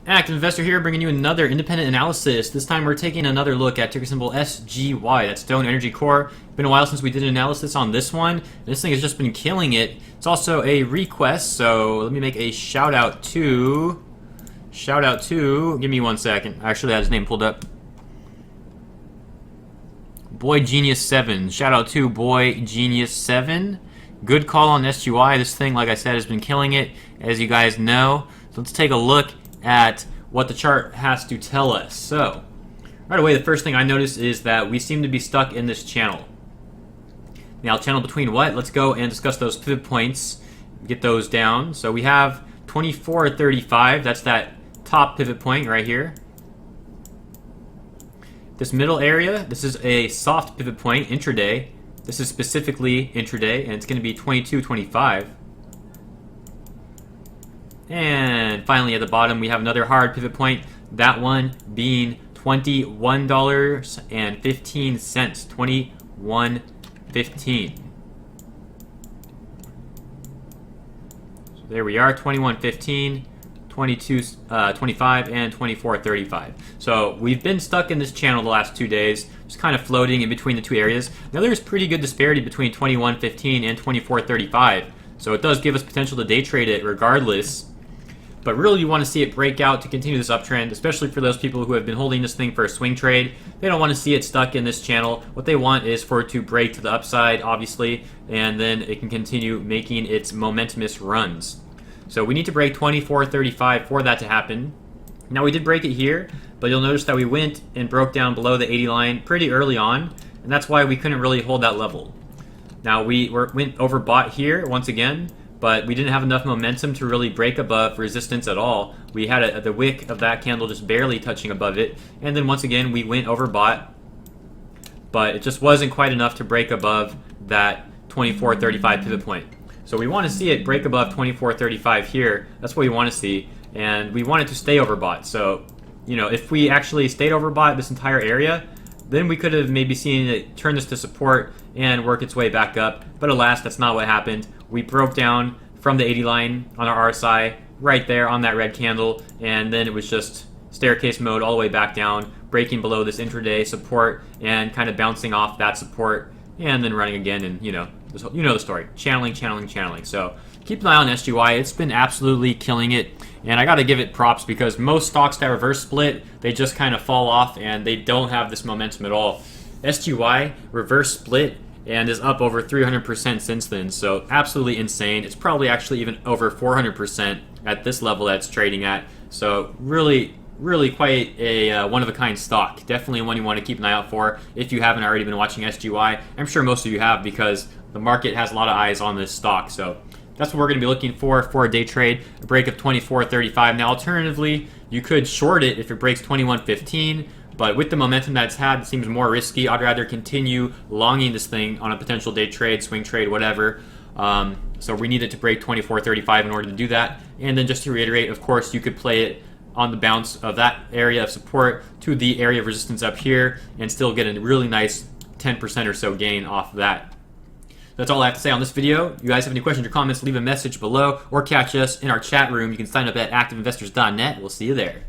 Active Investor here, bringing you another independent analysis. This time we're taking another look at ticker symbol SGY. That's Stone Energy Corp. Been a while since we did an analysis on this one. This thing has just been killing it. It's also a request, so let me make a shout out to. Give me 1 second. I actually had his name pulled up. Boy Genius 7. Shout out to Boy Genius 7. Good call on SGY. This thing, like I said, has been killing it, as you guys know. So let's take a look at what the chart has to tell us. So, right away, the first thing I notice is that we seem to be stuck in this channel. Now, channel between what? Let's go and discuss those pivot points, get those down. So we have 24.35. That's that top pivot point right here. This middle area, this is a soft pivot point, intraday. This is specifically intraday, and it's going to be 22.25. And finally, at the bottom, we have another hard pivot point. That one being $21.15. $21.15. So there we are, $21.15, $22.25, and $24.35. So we've been stuck in this channel the last 2 days, just kind of floating in between the two areas. Now there's pretty good disparity between $21.15 and $24.35. So it does give us potential to day trade it regardless. But really, you want to see it break out to continue this uptrend, especially for those people who have been holding this thing for a swing trade. They don't want to see it stuck in this channel. What they want is for it to break to the upside, obviously, and then it can continue making its momentumous runs. So we need to break 24.35 for that to happen. Now, we did break it here, but you'll notice that we went and broke down below the 80 line pretty early on, and that's why we couldn't really hold that level. Now, we went overbought here once again, but we didn't have enough momentum to really break above resistance at all. We had the wick of that candle just barely touching above it, and then once again we went overbought, but it just wasn't quite enough to break above that 24.35 pivot point. So we want to see it break above 24.35 here. That's what we want to see, and we want it to stay overbought. So, you know, if we actually stayed overbought this entire area, then we could have maybe seen it turn this to support and work its way back up. But alas, that's not what happened. We broke down from the 80 line on our RSI right there on that red candle, and then it was just staircase mode all the way back down, breaking below this intraday support and kind of bouncing off that support and then running again, and you know the story. Channeling. So keep an eye on SGY. It's been absolutely killing it, and I got to give it props because most stocks that reverse split, they just kind of fall off and they don't have this momentum at all. SGY reverse split and is up over 300% since then, so absolutely insane. It's probably actually even over 400% at this level that it's trading at. So really quite a one-of-a-kind stock. Definitely one you want to keep an eye out for if you haven't already been watching SGY. I'm sure most of you have because the market has a lot of eyes on this stock. So that's what we're going to be looking for a day trade, a break of 24.35. Now alternatively, you could short it if it breaks 21.15. But with the momentum that it's had, it seems more risky. I'd rather continue longing this thing on a potential day trade, swing trade, whatever. So we need it to break 24.35 in order to do that. And then just to reiterate, of course, you could play it on the bounce of that area of support to the area of resistance up here and still get a really nice 10% or so gain off of that. That's all I have to say on this video. You guys have any questions or comments, leave a message below or catch us in our chat room. You can sign up at activeinvestors.net. We'll see you there.